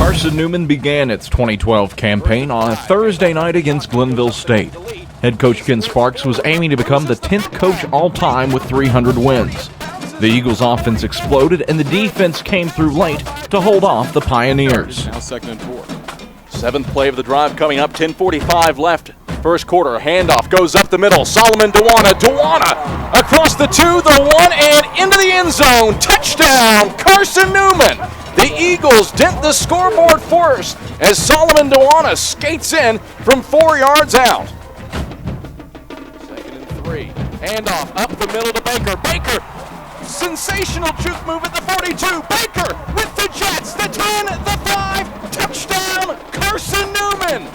Carson-Newman began its 2012 campaign on a Thursday night against Glenville State. Head coach Ken Sparks was aiming to become the 10th coach all-time with 300 wins. The Eagles' offense exploded, and the defense came through late to hold off the Pioneers. Now 2nd and 4. 7th play of the drive coming up, 10:45 left. First quarter, handoff goes up the middle. Solomon Dewana across the 2, the 1, and into the end zone. Touchdown, Carson-Newman. The Eagles dent the scoreboard first as Solomon Dewana skates in from 4 yards out. 2nd and 3. Handoff up the middle to Baker. Baker, sensational juke move at the 42. Baker with the Jets, the 10, the 5. Touchdown, Carson-Newman.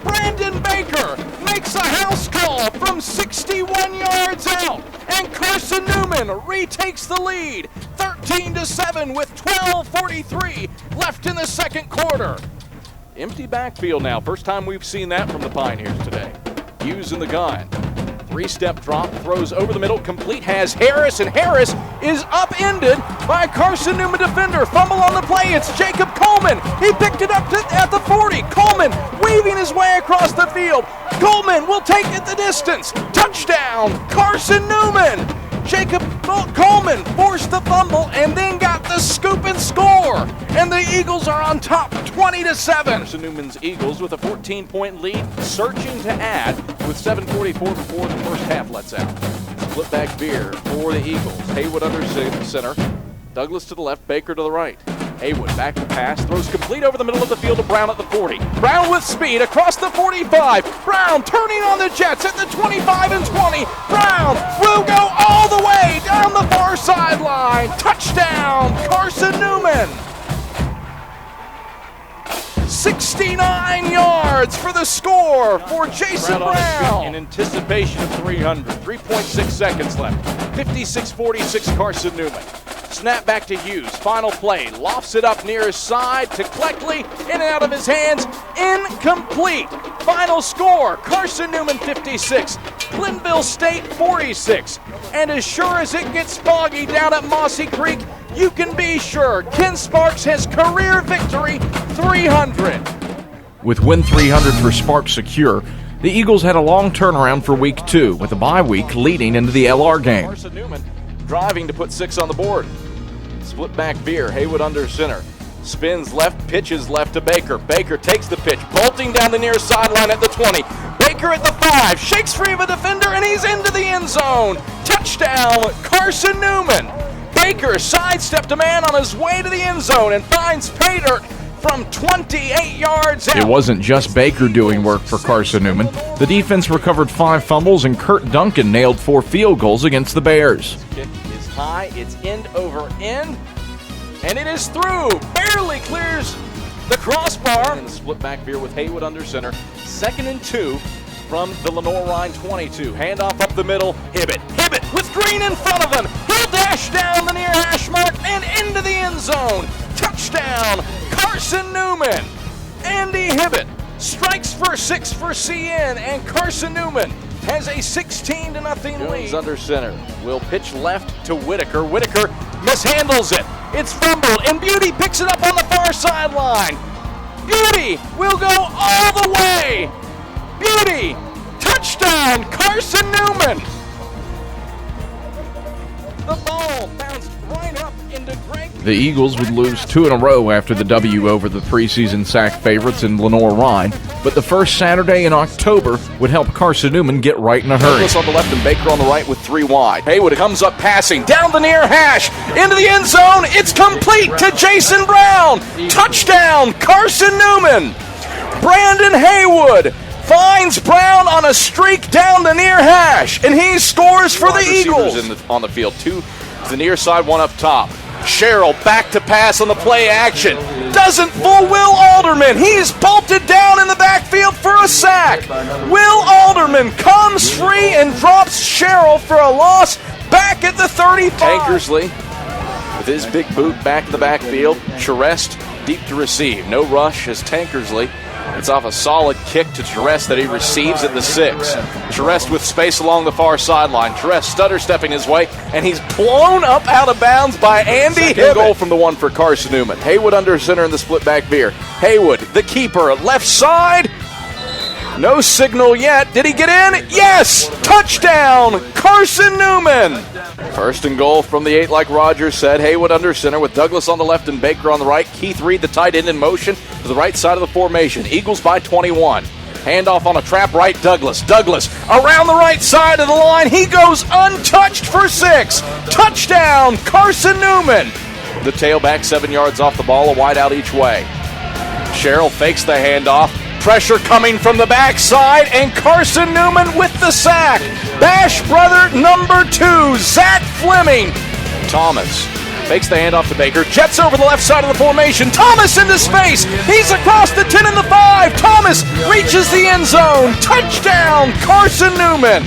Brandon Baker makes a house call from 61 yards out, and Carson-Newman retakes the lead, 13-7 with 12:43 left in the second quarter. Empty backfield now. First time we've seen that from the Pioneers today. Hughes in the gun. 3-step drop, throws over the middle, complete, has Harris, and Harris is upended by a Carson-Newman defender. Fumble on the play, it's Jacob Coleman. He picked it up at the 40. Coleman weaving his way across the field. Coleman will take it the distance. Touchdown, Carson-Newman. Jacob Coleman forced the fumble and then got the scoop and score. And the Eagles are on top, 20-7. Carson-Newman's Eagles with a 14-point lead, searching to add with 7:44 before the first half lets out. Split back veer for the Eagles. Haywood under center. Douglas to the left, Baker to the right. Haywood back to pass, throws complete over the middle of the field to Brown at the 40. Brown with speed across the 45. Brown turning on the Jets at the 25 and 20. Brown will go all the way down the far sideline. Touchdown, Carson-Newman. 69 yards for the score for Jason Brown. In anticipation of 300. 3.6 seconds left. 56-46 Carson-Newman. Snap back to Hughes. Final play. Lofts it up near his side to Cleckley. In and out of his hands. Incomplete. Final score. Carson-Newman 56. Glenville State 46. And as sure as it gets foggy down at Mossy Creek, you can be sure Ken Sparks has career victory 300. With win 300 for Sparks secure, the Eagles had a long turnaround for week 2 with a bye week leading into the LR game. Carson-Newman driving to put 6 on the board. Split back veer, Haywood under center. Spins left, pitches left to Baker. Baker takes the pitch, bolting down the near sideline at the 20. Baker at the 5, shakes free of a defender, and he's into the end zone. Touchdown, Carson-Newman. Baker sidestepped a man on his way to the end zone and finds pay dirt from 28 yards out. It wasn't just Baker doing work for Carson-Newman. The defense recovered 5 fumbles, and Kurt Duncan nailed 4 field goals against the Bears. Kick is high, it's end over end, and it is through. Barely clears the crossbar. And the split back veer with Haywood under center. 2nd and 2 from the Lenore-Rhine 22. Handoff up the middle. Hibbett with Green in front of him. He'll dash down the near hash mark and into the end zone. Touchdown, Carson-Newman. Andy Hibbett strikes for 6 for CN, and Carson-Newman has a 16-0 lead. Under center will pitch left to Whitaker. Whitaker mishandles it. It's fumbled, and Beauty picks it up on the far sideline. Beauty will go all the way. Beauty, touchdown, Carson-Newman. The ball bounced right up into Greg. The Eagles would lose 2 in a row after the W over the preseason SAC favorites in Lenore-Rhine, but the first Saturday in October would help Carson-Newman get right in a hurry. Douglas on the left and Baker on the right with 3 wide. Haywood comes up passing down the near hash into the end zone. It's complete to Jason Brown. Touchdown, Carson-Newman. Brandon Haywood finds Brown on a streak down the near hash, and he scores for the Eagles. On the field, 2 to the near side, 1 up top. Sherrill back to pass on the play action. Doesn't fool Will Alderman. He's bolted down in the backfield for a sack. Will Alderman comes free and drops Sherrill for a loss back at the 35. Tankersley with his big boot back in the backfield. Charest deep to receive. No rush as Tankersley It's off a solid kick to Charest that he receives at the 6. Charest with space along the far sideline. Charest stutter stepping his way, and he's blown up out of bounds by Andy Hibbett. Goal from the one for Carson-Newman. Haywood under center in the split back veer. Haywood, the keeper, left side. No signal yet. Did he get in? Yes! Touchdown, Carson-Newman! First and goal from the 8, like Rogers said. Haywood under center with Douglas on the left and Baker on the right. Keith Reed, the tight end, in motion to the right side of the formation. Eagles by 21. Handoff on a trap right, Douglas. Douglas around the right side of the line. He goes untouched for 6. Touchdown, Carson-Newman! The tailback 7 yards off the ball, a wide out each way. Sherrill fakes the handoff. Pressure coming from the backside, and Carson-Newman with the sack. Bash brother number 2, Zach Fleming. Thomas fakes the handoff to Baker, jets over the left side of the formation. Thomas into space. He's across the 10 and the 5. Thomas reaches the end zone. Touchdown, Carson-Newman.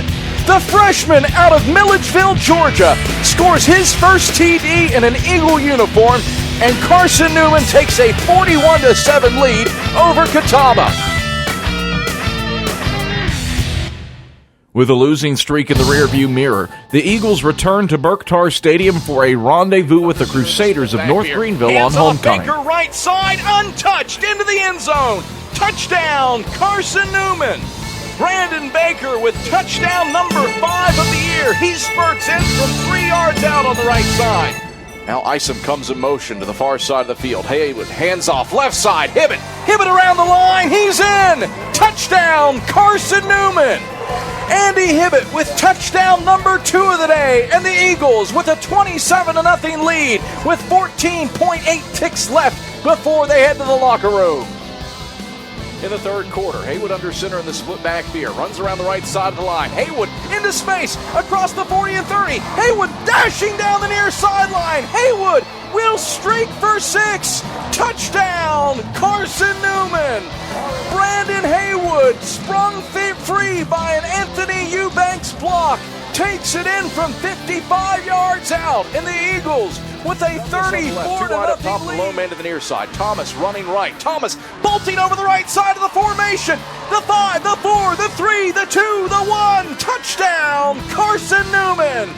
The freshman out of Milledgeville, Georgia, scores his first TD in an Eagle uniform, and Carson-Newman takes a 41-7 lead over Catawba. With a losing streak in the rearview mirror, the Eagles return to Berktar Stadium for a rendezvous with the Crusaders of North Greenville on homecoming. Baker right side, untouched, into the end zone. Touchdown, Carson-Newman. Brandon Baker with touchdown number 5 of the year. He spurts in from 3 yards out on the right side. Now Isom comes in motion to the far side of the field. Haywood hands off left side. Hibbett around the line. He's in. Touchdown, Carson-Newman. Andy Hibbett with touchdown number 2 of the day. And the Eagles with a 27-0 lead with 14.8 ticks left before they head to the locker room. In the third quarter, Haywood under center in the split back veer. Runs around the right side of the line. Haywood into space across the 40 and 30. Haywood dashing down the near sideline. Haywood will streak for 6. Touchdown, Carson-Newman. Brandon Haywood sprung free by an Anthony Eubanks block. Takes it in from 55 yards out. And the Eagles with a 34-0 lead. Low man to the near side. Thomas running right. Thomas bolting over the right side of the formation. The 5, the 4, the 3, the 2, the 1. Touchdown, Carson-Newman.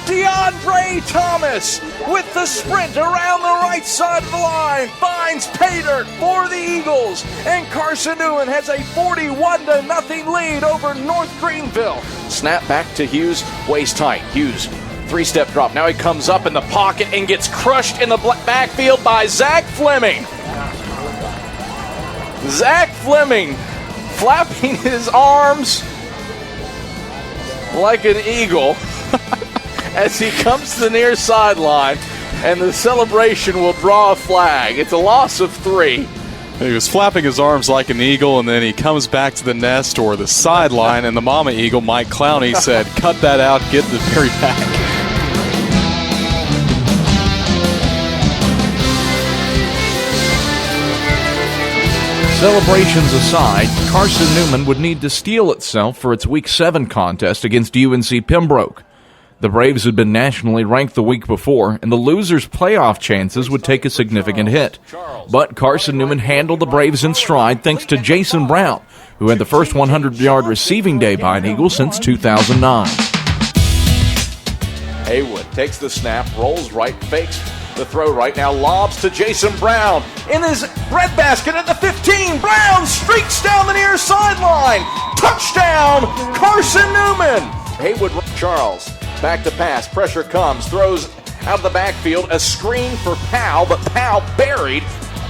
DeAndre Thomas with the sprint around the right side of the line finds pay dirt for the Eagles, and Carson-Newman has a 41-0 lead over North Greenville. Snap back to Hughes, waist tight. Hughes, 3-step drop. Now he comes up in the pocket and gets crushed in the backfield by Zach Fleming. Zach Fleming flapping his arms like an eagle as he comes to the near sideline, and the celebration will draw a flag. It's a loss of 3. He was flapping his arms like an eagle, and then he comes back to the nest or the sideline, and the mama eagle, Mike Clowney, said, cut that out, get the very back. Celebrations aside, Carson-Newman would need to steel itself for its Week 7 contest against UNC Pembroke. The Braves had been nationally ranked the week before, and the losers' playoff chances would take a significant hit. But Carson-Newman handled the Braves in stride thanks to Jason Brown, who had the first 100-yard receiving day by an Eagle since 2009. Haywood takes the snap, rolls right, fakes the throw right, now lobs to Jason Brown in his breadbasket at the 15. Brown streaks down the near sideline. Touchdown, Carson-Newman. Haywood, Charles. Back to pass, pressure comes, throws out of the backfield, a screen for Powell, but Powell buried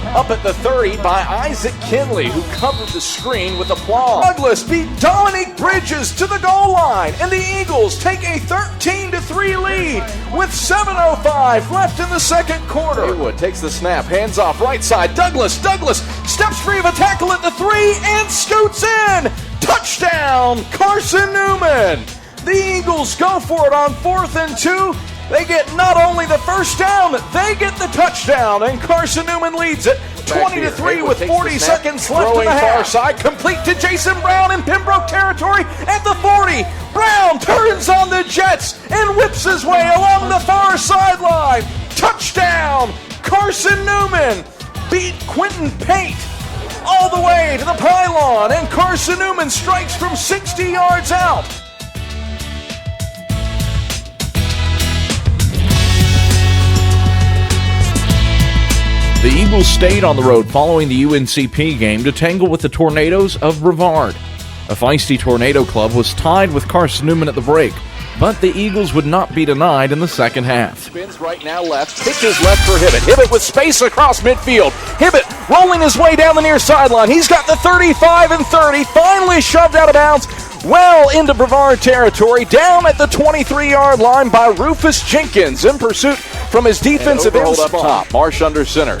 up at the 30 by Isaac Kinley, who covered the screen with applause. Douglas beat Dominique Bridges to the goal line, and the Eagles take a 13-3 lead with 7:05 left in the second quarter. Haywood takes the snap, hands off right side. Douglas steps free of a tackle at the 3 and scoots in. Touchdown, Carson-Newman. The Eagles go for it on 4th and 2. They get not only the first down, they get the touchdown, and Carson-Newman leads it 20-3 with 40 seconds left in the half. Far side, complete to Jason Brown in Pembroke territory at the 40. Brown turns on the Jets and whips his way along the far sideline. Touchdown, Carson-Newman beat Quentin Pate all the way to the pylon, and Carson-Newman strikes from 60 yards out. The Eagles stayed on the road following the UNCP game to tangle with the Tornadoes of Brevard. A feisty Tornado club was tied with Carson-Newman at the break, but the Eagles would not be denied in the second half. Spins right now left, pitches left for Hibbett. Hibbett with space across midfield. Hibbett rolling his way down the near sideline. He's got the 35 and 30, finally shoved out of bounds, well into Brevard territory, down at the 23-yard line by Rufus Jenkins in pursuit from his defensive end up top. Marsh under center.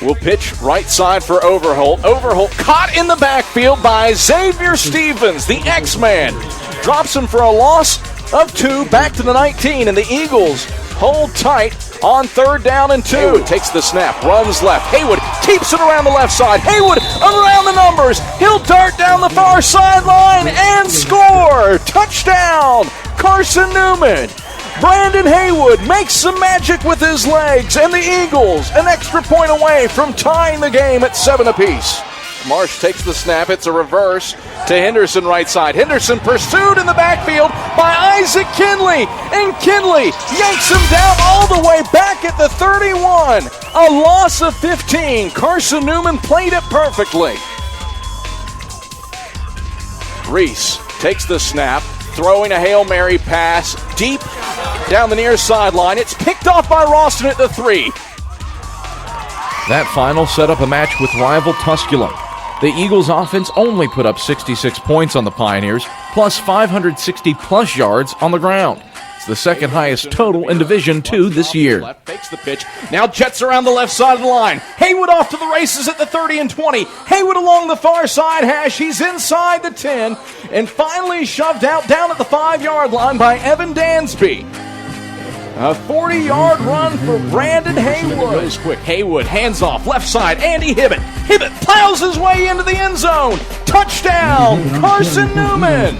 Will pitch right side for Overholt. Overholt caught in the backfield by Xavier Stevens, the X-Man. Drops him for a loss of 2, back to the 19, and the Eagles hold tight on 3rd down and 2. Haywood takes the snap, runs left. Haywood keeps it around the left side. Haywood around the numbers. He'll dart down the far sideline and score. Touchdown, Carson-Newman. Brandon Haywood makes some magic with his legs, and the Eagles an extra point away from tying the game at 7 apiece. Marsh takes the snap. It's a reverse to Henderson right side. Henderson pursued in the backfield by Isaac Kinley, and Kinley yanks him down all the way back at the 31. A loss of 15. Carson-Newman played it perfectly. Reese takes the snap, throwing a Hail Mary pass deep down the near sideline. It's picked off by Ralston at the 3. That final set up a match with rival Tusculum. The Eagles' offense only put up 66 points on the Pioneers, plus 560-plus yards on the ground. It's the second highest total in Division II this year. Left fakes the pitch. Now jets around the left side of the line. Haywood off to the races at the 30 and 20. Haywood along the far side hash. He's inside the 10 and finally shoved out down at the 5-yard line by Evan Dansby. A 40-yard run for Brandon Haywood. Goes quick. Haywood hands off left side. Andy Hibbett. Hibbett plows his way into the end zone. Touchdown, Carson-Newman.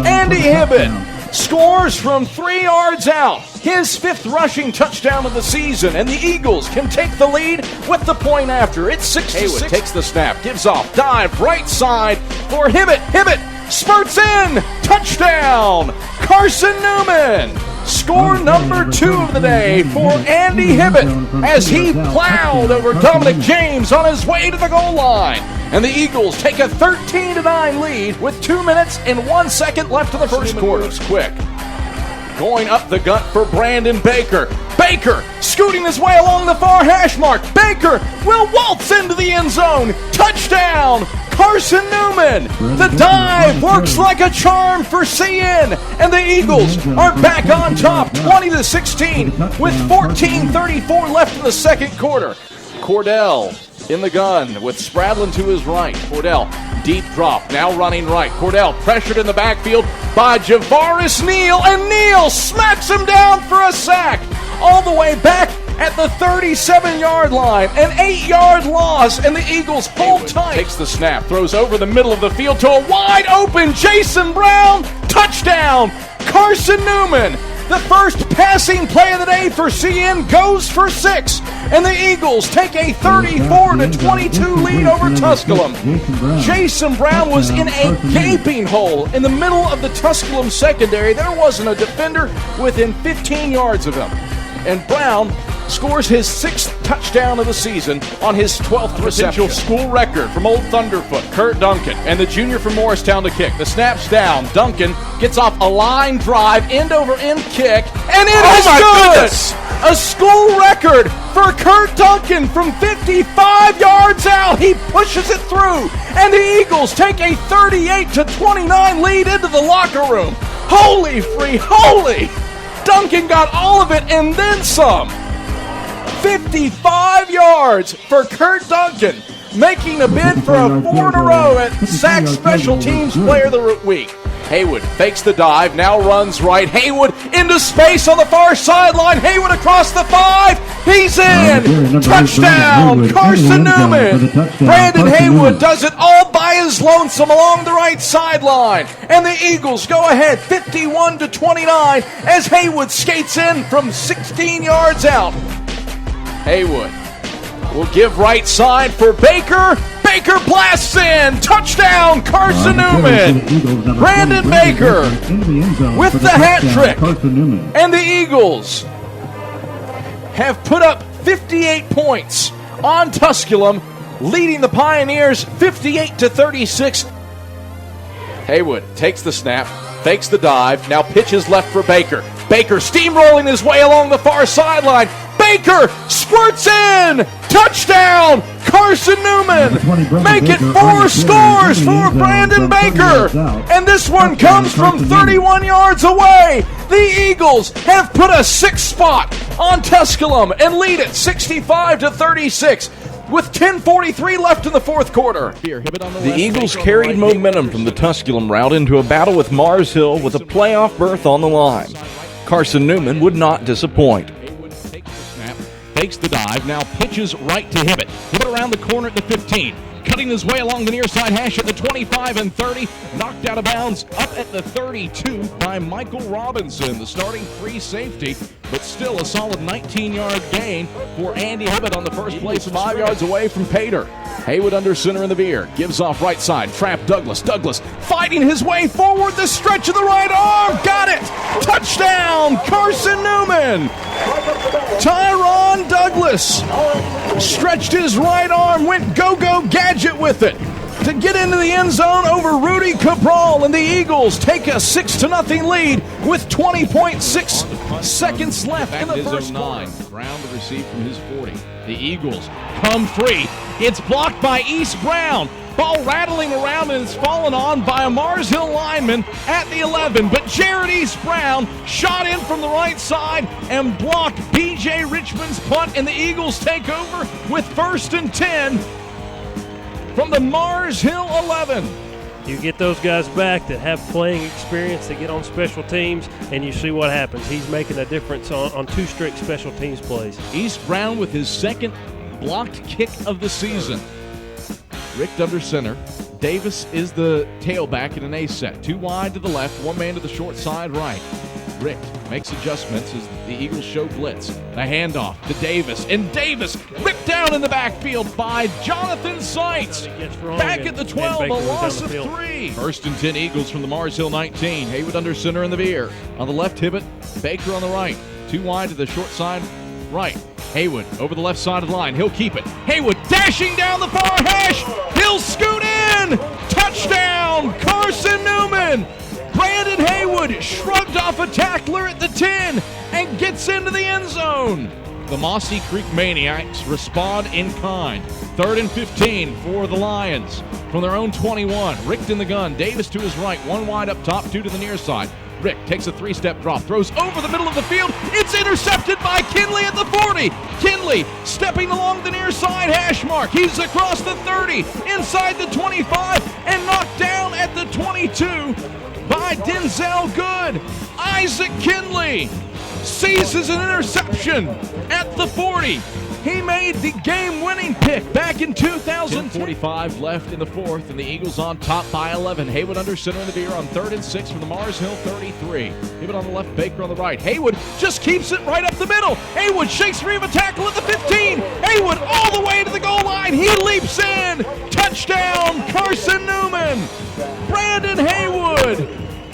Andy Hibbett scores from 3 yards out. His 5th rushing touchdown of the season, and the Eagles can take the lead with the point after. It's 6-6. Haywood takes the snap, gives off, dive right side for Hibbett. Hibbett spurts in. Touchdown, Carson-Newman. Score number 2 of the day for Andy Hibbett as he plowed over Dominic James on his way to the goal line. And the Eagles take a 13-9 lead with 2 minutes and 1 second left of the first quarter. Quick. Going up the gut for Brandon Baker. Baker scooting his way along the far hash mark. Baker will waltz into the end zone. Touchdown, Carson-Newman. The dive works like a charm for CN, and the Eagles are back on top, 20-16, with 14:34 left in the second quarter. Cordell in the gun with Spradlin to his right. Cordell, deep drop, now running right. Cordell pressured in the backfield by Javaris Neal, and Neal smacks him down for a sack. All the way back at the 37-yard line, an 8-yard loss, and the Eagles hold tight. Takes the snap, throws over the middle of the field to a wide-open Jason Brown. Touchdown, Carson-Newman. The first passing play of the day for CN goes for 6, and the Eagles take a 34-22 lead over Tusculum. Jason Brown was in a gaping hole in the middle of the Tusculum secondary. There wasn't a defender within 15 yards of him. And Brown scores his 6th touchdown of the season on his 12th reception. School record from Old Thunderfoot, Kurt Duncan, and the junior from Morristown to kick. The snap's down. Duncan gets off a line drive, end-over-end kick, and it is good! Goodness. A school record for Kurt Duncan from 55 yards out. He pushes it through, and the Eagles take a 38-29 lead into the locker room. Holy free, holy! Duncan got all of it and then some. 55 yards for Kurt Duncan, making a bid for a 4 in a row at SAC Special Teams Player of the Week. Haywood fakes the dive, now runs right. Haywood into space on the far sideline. Haywood across the 5. He's in. Touchdown, Carson-Newman. Brandon Haywood does it all by his lonesome along the right sideline. And the Eagles go ahead 51-29 as Haywood skates in from 16 yards out. Haywood will give right side for Baker. Baker blasts in. Touchdown, Carson-Newman. Brandon Baker with the hat trick. And the Eagles have put up 58 points on Tusculum, leading the Pioneers 58-36. Haywood takes the snap, fakes the dive, now pitches left for Baker. Baker steamrolling his way along the far sideline. Baker squirts in! Touchdown! Carson-Newman! Make it 4 scores for Brandon Baker! And this one comes from 31 yards away! The Eagles have put a 6th spot on Tusculum and lead it 65-36. With 10:43 left in the fourth quarter. The Eagles carried momentum from the Tusculum route into a battle with Mars Hill with a playoff berth on the line. Carson-Newman would not disappoint. Fakes the dive, now pitches right to Hibbett. Hibbett around the corner at the 15. Cutting his way along the near side hash at the 25 and 30. Knocked out of bounds up at the 32 by Michael Robinson, the starting free safety. But still a solid 19-yard gain for Andy Hibbett on the first place. 5 yards away from Pater. Haywood under center in the veer. Gives off right side. Trap Douglas. Douglas fighting his way forward. The stretch of the right arm. Got it. Touchdown. Carson-Newman. Tyron Douglas stretched his right arm. Went go-go gadget with it to get into the end zone over Rudy Cabral, and the Eagles take a 6-0 lead with 20.6 seconds left in the first quarter. Brown to receive from his 40. The Eagles come free. It's blocked by East Brown. Ball rattling around, and it's fallen on by a Mars Hill lineman at the 11. But Jared East Brown shot in from the right side and blocked B.J. Richmond's punt, and the Eagles take over with 1st and 10 from the Mars Hill 11. You get those guys back that have playing experience, that get on special teams, and you see what happens. He's making a difference on 2 straight special teams plays. East Brown with his 2nd blocked kick of the season. Rick under center. Davis is the tailback in an A set. 2 wide to the left, 1 man to the short side right. Rick makes adjustments as the Eagles show blitz. A handoff to Davis, and Davis ripped down in the backfield by Jonathan Seitz. Back at the 12, a loss of 3. 1st and 10 Eagles from the Mars Hill 19. Haywood under center in the veer. On the left, Hibbett. Baker on the right. 2 wide to the short side right. Haywood over the left side of the line. He'll keep it. Haywood dashing down the far hash. He'll scoot in. Touchdown, Carson-Newman. Brandon Haywood shrugged off a tackler at the 10 and gets into the end zone. The Mossy Creek Maniacs respond in kind. 3rd and 15 for the Lions from their own 21. Rick in the gun. Davis to his right. 1 wide up top, 2 to the near side. Rick takes a 3-step drop, throws over the middle of the field. It's intercepted by Kinley at the 40. Kinley stepping along the near side hash mark. He's across the 30, inside the 25, and knocked down at the 22 by Denzel Good. Isaac Kinley seizes an interception at the 40. He made the game-winning pick back in 2010. 10:45 left in the 4th, and the Eagles on top by 11. Haywood under center in the veer on 3rd and 6 from the Mars Hill 33. Haywood on the left, Baker on the right. Haywood just keeps it right up the middle. Haywood shakes free of a tackle at the 15. Haywood all the way to the goal line. He leaps in. Touchdown, Carson-Newman. Brandon Haywood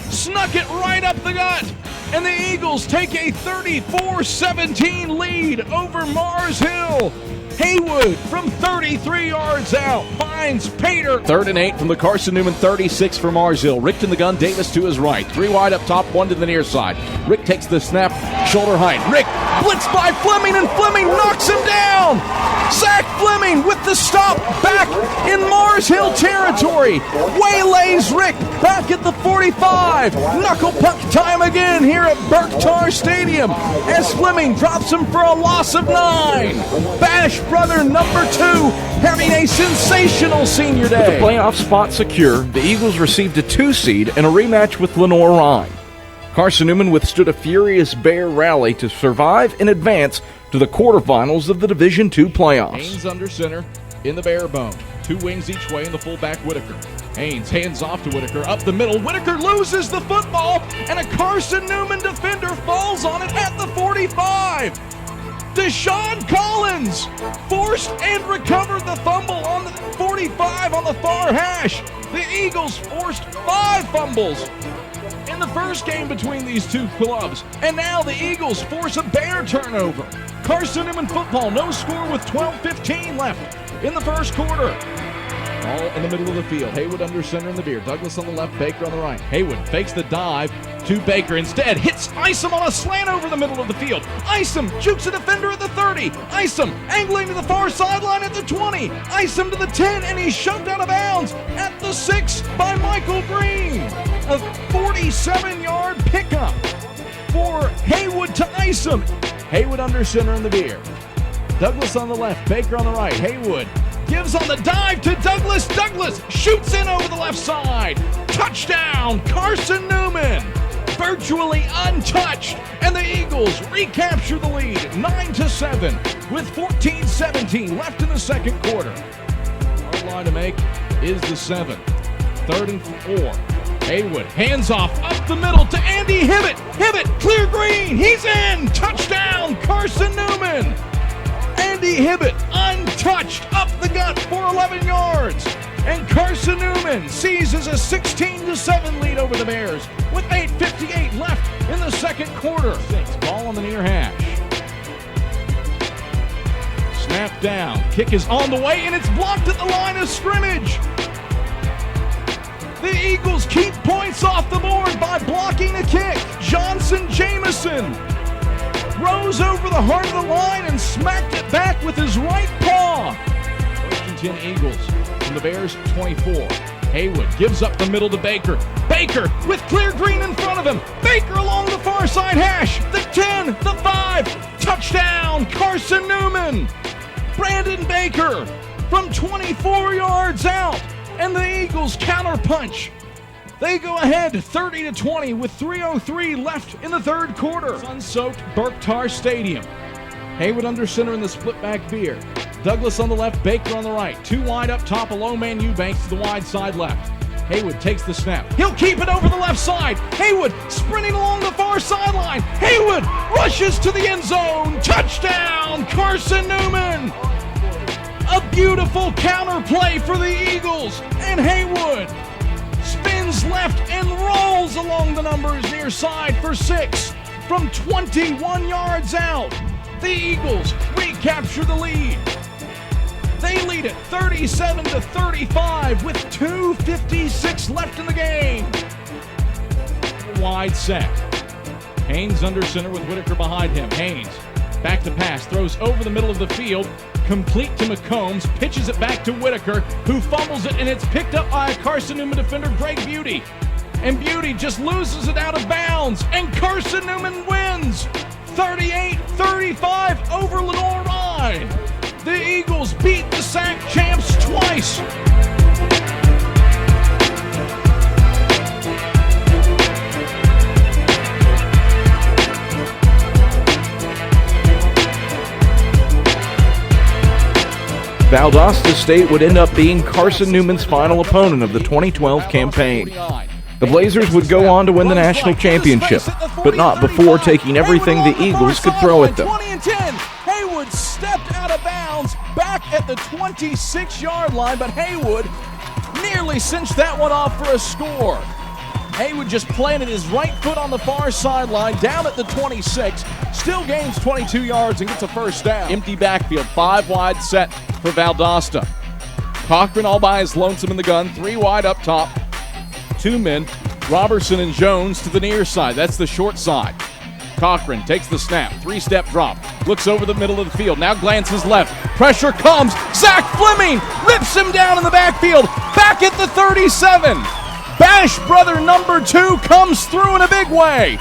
snuck it right up the gut. And the Eagles take a 34-17 lead over Mars Hill. Haywood from 33 yards out finds Pater. 3rd and 8 from the Carson-Newman 36 for Mars Hill. Rick in the gun, Davis to his right. 3 wide up top, 1 to the near side. Rick takes the snap, shoulder height. Rick blitzed by Fleming, and Fleming knocks him down. Zach Fleming with the stop back in Mars Hill territory. Waylays Rick back at the 45. Knuckle puck time again here at Berktar Stadium as Fleming drops him for a loss of 9. Bash brother number 2 having a sensational senior day. With the playoff spot secure, the Eagles received a 2 seed and a rematch with Lenore-Rhyne. Carson-Newman withstood a furious Bear rally to survive and advance to the quarterfinals of the Division II playoffs. Haynes under center in the bare bone. 2 wings each way in the fullback Whitaker. Haynes hands off to Whitaker up the middle. Whitaker loses the football, and a Carson-Newman defender falls on it at the 45. Deshaun Collins forced and recovered the fumble on the 45 5 on the far hash. The Eagles forced 5 fumbles in the first game between these two clubs. And now the Eagles force a Bear turnover. Carson-Newman football, no score with 12:15 left in the first quarter. All in the middle of the field. Haywood under center in the veer. Douglas on the left, Baker on the right. Haywood fakes the dive to Baker. Instead, hits Isom on a slant over the middle of the field. Isom jukes a defender at the 30. Isom angling to the far sideline at the 20. Isom to the 10, and he's shoved out of bounds at the 6 by Michael Green. A 47-yard pickup for Haywood to Isom. Haywood under center in the veer. Douglas on the left, Baker on the right. Haywood gives on the dive to Douglas. Douglas shoots in over the left side. Touchdown, Carson-Newman. Virtually untouched, and the Eagles recapture the lead 9-7 with 14:17 left in the second quarter. Our line to make is the 7. 3rd and 4. Haywood hands off up the middle to Andy Hibbett. Hibbett, clear green. He's in. Touchdown, Carson-Newman. Andy Hibbett untouched up the gut for 11 yards. And Carson-Newman seizes a 16-7 lead over the Bears with 8:58 left in the second quarter. Ball on the near hash. Snap down. Kick is on the way, and it's blocked at the line of scrimmage. The Eagles keep points off the board by blocking a kick. Johnson Jameson rose over the heart of the line and smacked it back with his right paw. 1st and 10 Eagles from the Bears 24. Haywood gives up the middle to Baker. Baker with clear green in front of him. Baker along the far side hash. The 10, the 5. Touchdown, Carson-Newman. Brandon Baker from 24 yards out. And the Eagles counterpunch. They go ahead 30-20 with 3:03 left in the third quarter. Sun-soaked Berktar Stadium. Haywood under center in the split back veer. Douglas on the left, Baker on the right. 2 wide up top, a low man Eubanks to the wide side left. Haywood takes the snap. He'll keep it over the left side. Haywood sprinting along the far sideline. Haywood rushes to the end zone. Touchdown, Carson-Newman. A beautiful counter play for the Eagles. And Haywood spins left and rolls along the numbers near side for 6 from 21 yards out. The Eagles recapture the lead. They lead it 37-35 with 2:56 left in the game. Wide set. Haynes under center with Whitaker behind him. Haynes back to pass, throws over the middle of the field, complete to McCombs, pitches it back to Whitaker, who fumbles it, and it's picked up by a Carson-Newman defender, Greg Beauty. And Beauty just loses it out of bounds, and Carson-Newman wins 38-35 over Lenore Rhine. The Eagles beat the SAC champs twice. Valdosta State would end up being Carson-Newman's final opponent of the 2012 campaign. The Blazers would go on to win the national championship, but not before taking everything the Eagles could throw at them. 20 and 10. Haywood stepped out of bounds back at the 26-yard line, but Haywood nearly cinched that one off for a score. Haywood just planted his right foot on the far sideline, down at the 26, still gains 22 yards and gets a first down. Empty backfield, 5 wide set for Valdosta. Cochran all by his lonesome in the gun, 3 wide up top. 2 men, Robertson and Jones to the near side. That's the short side. Cochran takes the snap, 3-step drop, looks over the middle of the field, now glances left. Pressure comes, Zach Fleming rips him down in the backfield, back at the 37. Bash brother number 2 comes through in a big way,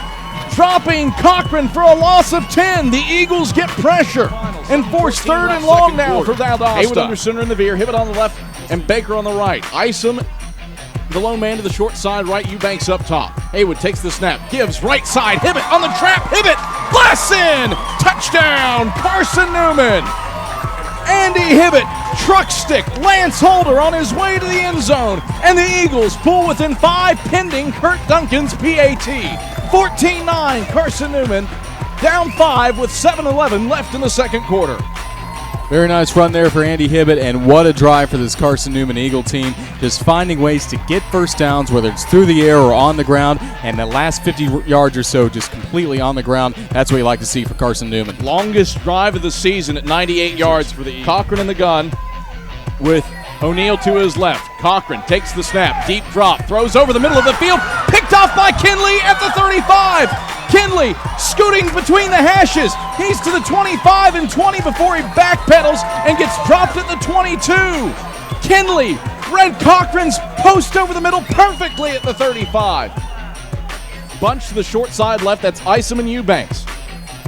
dropping Cochran for a loss of 10. The Eagles get pressure and force 3rd and long now for Valdosta. Haywood under center in the veer, Hibbett on the left, and Baker on the right. Isom, the lone man to the short side right, Eubanks up top. Haywood takes the snap, gives right side, Hibbett on the trap, Hibbett blasts in! Touchdown, Carson-Newman! Andy Hibbett, truck stick, Lance Holder on his way to the end zone, and the Eagles pull within 5 pending Kurt Duncan's PAT. 14-9, Carson-Newman down 5 with 7:11 left in the second quarter. Very nice run there for Andy Hibbett, and what a drive for this Carson-Newman Eagle team. Just finding ways to get first downs, whether it's through the air or on the ground, and the last 50 yards or so just completely on the ground. That's what you like to see for Carson-Newman. Longest drive of the season at 98 yards for the Eagles. Cochran in the gun with O'Neal to his left. Cochran takes the snap, deep drop, throws over the middle of the field, picked off by Kinley at the 35. Kinley scooting between the hashes. He's to the 25 and 20 before he backpedals and gets dropped at the 22. Kinley read Cochran's post over the middle perfectly at the 35. Bunch to the short side left, that's Isom and Eubanks.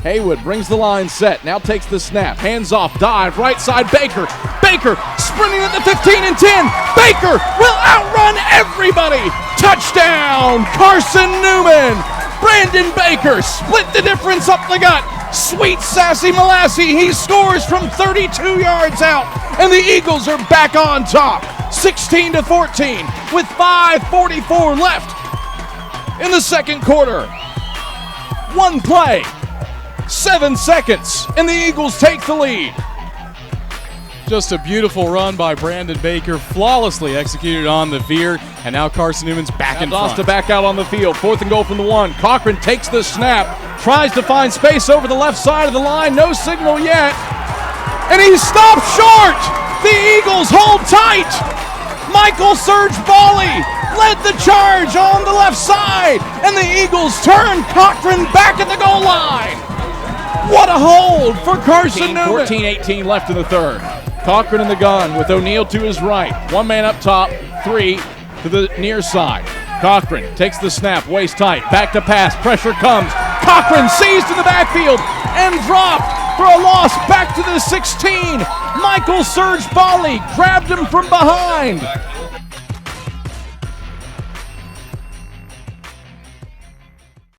Haywood brings the line set, now takes the snap, hands off, dive, right side, Baker. Baker sprinting at the 15 and 10. Baker will outrun everybody. Touchdown, Carson-Newman. Brandon Baker split the difference up the gut. Sweet sassy Molassy, he scores from 32 yards out, and the Eagles are back on top, 16-14 with 5:44 left in the second quarter. One play, 7 seconds, and the Eagles take the lead. Just a beautiful run by Brandon Baker, flawlessly executed on the veer, and now Carson-Newman's back in front. Valdosta back out on the field, 4th and goal from the 1. Cochran takes the snap, tries to find space over the left side of the line, no signal yet, and he stopped short. The Eagles hold tight. Michael Surge Bawley led the charge on the left side, and the Eagles turn Cochran back at the goal line. What a hold for Carson-Newman. 14-18 left in the third. Cochran in the gun with O'Neal to his right. One man up top, 3 to the near side. Cochran takes the snap, waist tight, back to pass, pressure comes. Cochran seized in the backfield and dropped for a loss back to the 16. Michael Surge Bawley grabbed him from behind.